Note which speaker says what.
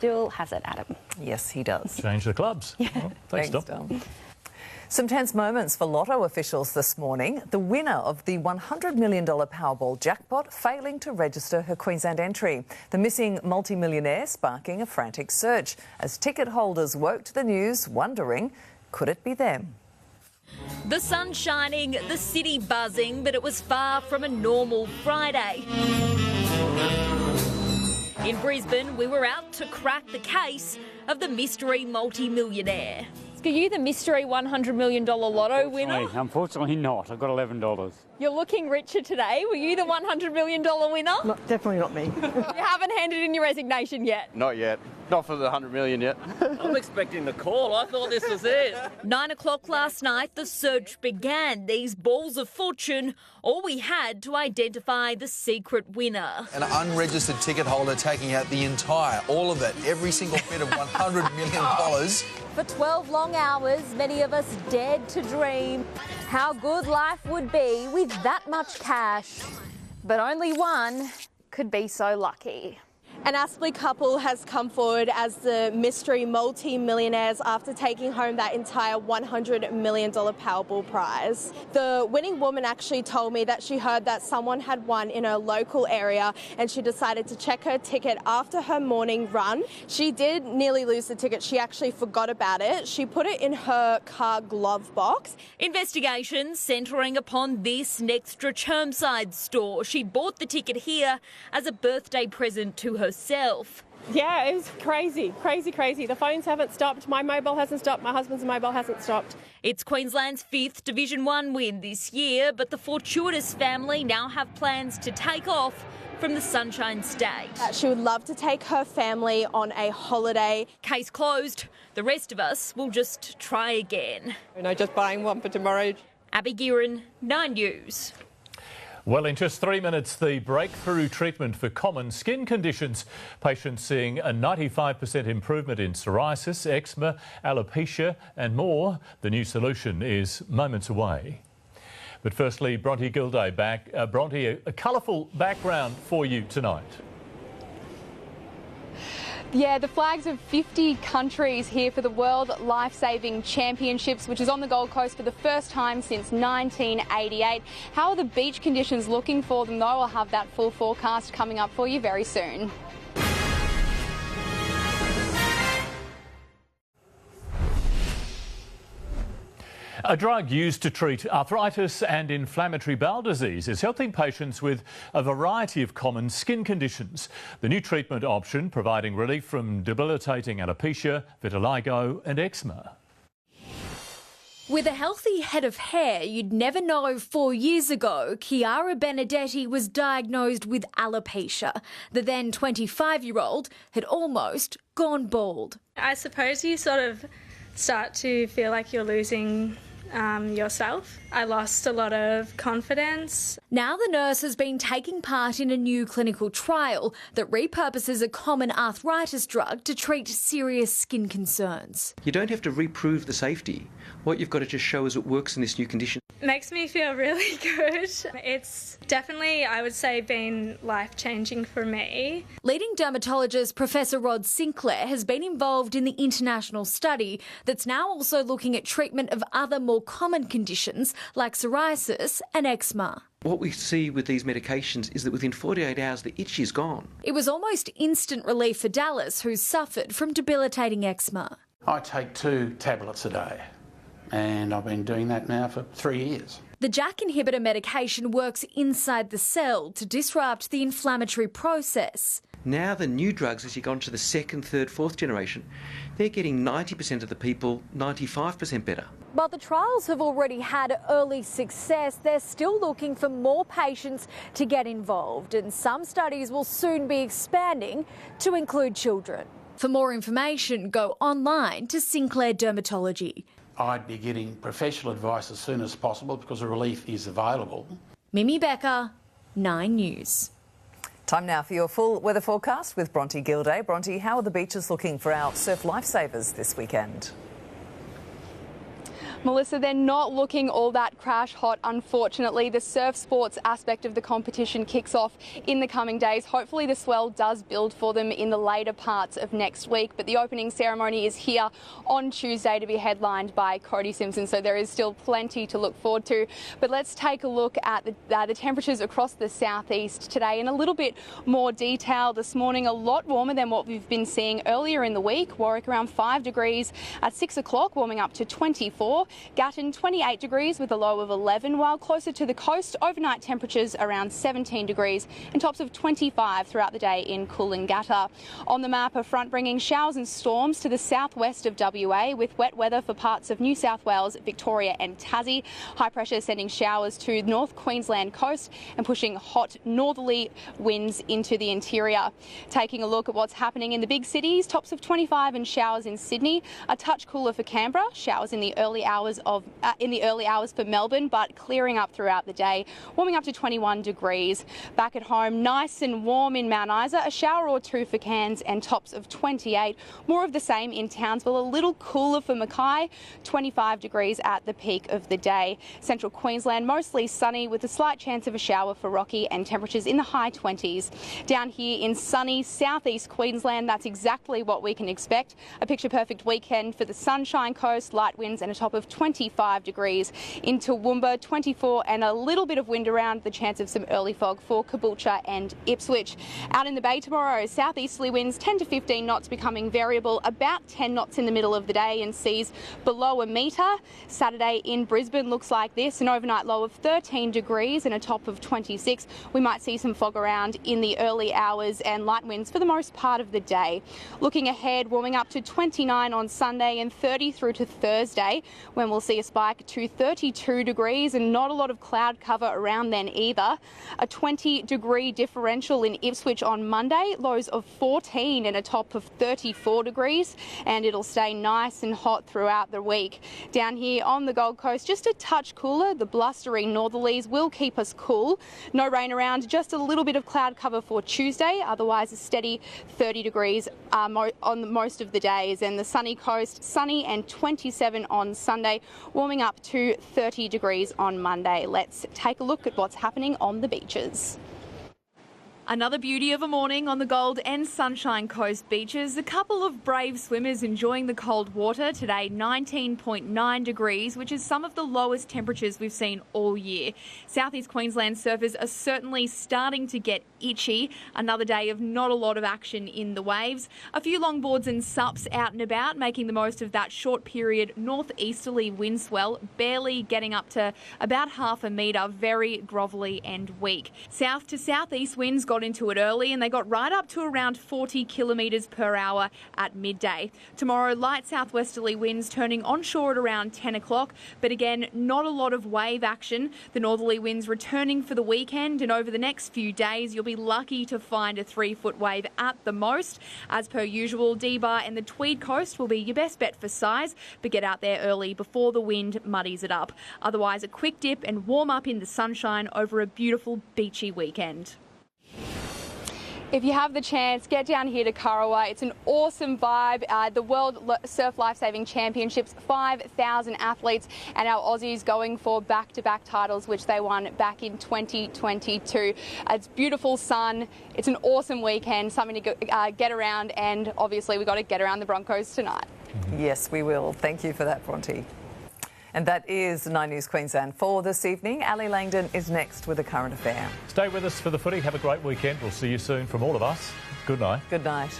Speaker 1: Still has it, Adam.
Speaker 2: Yes, he does.
Speaker 3: Change the clubs.
Speaker 1: Yeah.
Speaker 3: Well, thanks, Dom.
Speaker 2: Dom. Some tense moments for lotto officials this morning. The winner of the $100 million Powerball jackpot failing to register her Queensland entry. The missing multimillionaire sparking a frantic search as ticket holders woke to the news wondering, could it be them?
Speaker 4: The sun shining, the city buzzing, but it was far from a normal Friday. In Brisbane, we were out to crack the case of the mystery multi-millionaire.
Speaker 5: Are you the mystery $100 million lotto winner?
Speaker 6: Unfortunately not. I've got $11.
Speaker 5: You're looking richer today. Were you the $100 million winner?
Speaker 7: Definitely not me.
Speaker 5: You haven't handed in your resignation yet?
Speaker 6: Not yet. Not for the 100 million yet.
Speaker 8: I'm expecting the call. I thought this was it.
Speaker 4: 9 o'clock last night, the search began. These balls of fortune, all we had to identify the secret winner.
Speaker 9: An unregistered ticket holder taking out the entire, all of it, every single bit of $100 million.
Speaker 5: For 12 long hours, many of us dared to dream how good life would be with that much cash. But only one could be so lucky.
Speaker 10: An Aspley couple has come forward as the mystery multi-millionaires after taking home that entire $100 million Powerball prize. The winning woman actually told me that she heard that someone had won in her local area and she decided to check her ticket after her morning run. She did nearly lose the ticket. She actually forgot about it. She put it in her car glove box.
Speaker 4: Investigations centring upon this Nextra Chermside store. She bought the ticket here as a birthday present to herself.
Speaker 5: Yeah, it was crazy. The phones haven't stopped. My mobile hasn't stopped. My husband's mobile hasn't stopped.
Speaker 4: It's Queensland's 5th Division 1 win this year, but the fortuitous family now have plans to take off from the Sunshine State.
Speaker 10: She would love to take her family on a holiday.
Speaker 4: Case closed. The rest of us will just try again.
Speaker 7: Just buying one for tomorrow.
Speaker 4: Abby Guerin, 9 News.
Speaker 3: Well, in just 3 minutes, the breakthrough treatment for common skin conditions. Patients seeing a 95% improvement in psoriasis, eczema, alopecia and more. The new solution is moments away. But firstly, Bronte Gildea back. Bronte, a colourful background for you tonight.
Speaker 11: Yeah, the flags of 50 countries here for the World Life-Saving Championships, which is on the Gold Coast for the first time since 1988. How are the beach conditions looking for them, though? I'll have that full forecast coming up for you very soon.
Speaker 3: A drug used to treat arthritis and inflammatory bowel disease is helping patients with a variety of common skin conditions. The new treatment option providing relief from debilitating alopecia, vitiligo and eczema.
Speaker 4: With a healthy head of hair, you'd never know 4 years ago, Chiara Benedetti was diagnosed with alopecia. The then 25-year-old had almost gone bald.
Speaker 12: I suppose you sort of start to feel like you're losing yourself. I lost a lot of confidence.
Speaker 4: Now the nurse has been taking part in a new clinical trial that repurposes a common arthritis drug to treat serious skin concerns.
Speaker 13: You don't have to reprove the safety. What you've got to just show is it works in this new condition.
Speaker 12: It makes me feel really good. It's definitely, I would say, been life-changing for me.
Speaker 4: Leading dermatologist Professor Rod Sinclair has been involved in the international study that's now also looking at treatment of other more common conditions like psoriasis and eczema.
Speaker 13: What we see with these medications is that within 48 hours the itch is gone.
Speaker 4: It was almost instant relief for Dallas, who's suffered from debilitating eczema.
Speaker 14: I take 2 tablets a day, and I've been doing that now for 3 years.
Speaker 4: The JAK inhibitor medication works inside the cell to disrupt the inflammatory process.
Speaker 13: Now the new drugs, as you go on to the 2nd, 3rd, 4th generation, they're getting 90% of the people 95% better.
Speaker 5: While the trials have already had early success, they're still looking for more patients to get involved, and some studies will soon be expanding to include children.
Speaker 4: For more information, go online to Sinclair Dermatology.
Speaker 14: I'd be getting professional advice as soon as possible because the relief is available.
Speaker 4: Mimi Becker, 9 News.
Speaker 2: Time now for your full weather forecast with Bronte Gildea. Bronte, how are the beaches looking for our surf lifesavers this weekend?
Speaker 11: Melissa, they're not looking all that crash hot, unfortunately. The surf sports aspect of the competition kicks off in the coming days. Hopefully the swell does build for them in the later parts of next week, but the opening ceremony is here on Tuesday to be headlined by Cody Simpson, so there is still plenty to look forward to. But let's take a look at the temperatures across the southeast today in a little bit more detail. This morning a lot warmer than what we've been seeing earlier in the week. Warwick around 5 degrees at 6 o'clock, warming up to 24. Gatton 28 degrees with a low of 11, while closer to the coast, overnight temperatures around 17 degrees and tops of 25 throughout the day in Coolangatta. On the map, a front bringing showers and storms to the southwest of WA, with wet weather for parts of New South Wales, Victoria and Tassie. High pressure sending showers to North Queensland coast and pushing hot northerly winds into the interior. Taking a look at what's happening in the big cities, tops of 25 and showers in Sydney. A touch cooler for Canberra, showers in the early hours for Melbourne, but clearing up throughout the day, warming up to 21 degrees. Back at home, nice and warm in Mount Isa, a shower or two for Cairns and tops of 28. More of the same in Townsville, a little cooler for Mackay, 25 degrees at the peak of the day. Central Queensland mostly sunny with a slight chance of a shower for Rocky and temperatures in the high 20s. Down here in sunny southeast Queensland, that's exactly what we can expect. A picture perfect weekend for the Sunshine Coast, light winds and a top of 25 degrees. In Toowoomba, 24 and a little bit of wind around, the chance of some early fog for Caboolture and Ipswich. Out in the bay tomorrow, southeasterly winds 10 to 15 knots becoming variable, about 10 knots in the middle of the day and seas below a metre. Saturday in Brisbane looks like this, an overnight low of 13 degrees and a top of 26. We might see some fog around in the early hours and light winds for the most part of the day. Looking ahead, warming up to 29 on Sunday and 30 through to Thursday, when we'll see a spike to 32 degrees and not a lot of cloud cover around then either. A 20-degree differential in Ipswich on Monday, lows of 14 and a top of 34 degrees, and it'll stay nice and hot throughout the week. Down here on the Gold Coast, just a touch cooler. The blustery northerlies will keep us cool. No rain around, just a little bit of cloud cover for Tuesday, otherwise a steady 30 degrees on most of the days. And the sunny coast, sunny and 27 on Sunday, warming up to 30 degrees on Monday. Let's take a look at what's happening on the beaches.
Speaker 4: Another beauty of a morning on the Gold and Sunshine Coast beaches. A couple of brave swimmers enjoying the cold water today, 19.9 degrees, which is some of the lowest temperatures we've seen all year. Southeast Queensland surfers are certainly starting to get itchy. Another day of not a lot of action in the waves. A few longboards and sups out and about, making the most of that short period northeasterly wind swell, barely getting up to about half a metre, very grovelly and weak. South to southeast winds got into it early and they got right up to around 40 kilometres per hour at midday. Tomorrow, light southwesterly winds turning onshore at around 10 o'clock, but again, not a lot of wave action. The northerly winds returning for the weekend, and over the next few days, you'll be lucky to find a 3-foot wave at the most. As per usual, D-Bar and the Tweed Coast will be your best bet for size, but get out there early before the wind muddies it up. Otherwise, a quick dip and warm up in the sunshine over a beautiful beachy weekend.
Speaker 11: If you have the chance, get down here to Kurrawa. It's an awesome vibe. The World Surf Lifesaving Championships, 5,000 athletes, and our Aussies going for back-to-back titles, which they won back in 2022. It's beautiful sun. It's an awesome weekend, something to get around, and obviously we've got to get around the Broncos tonight.
Speaker 2: Yes, we will. Thank you for that, Bronte. And that is 9 News Queensland for this evening. Ali Langdon is next with a current affair.
Speaker 3: Stay with us for the footy. Have a great weekend. We'll see you soon from all of us. Good night.
Speaker 2: Good night.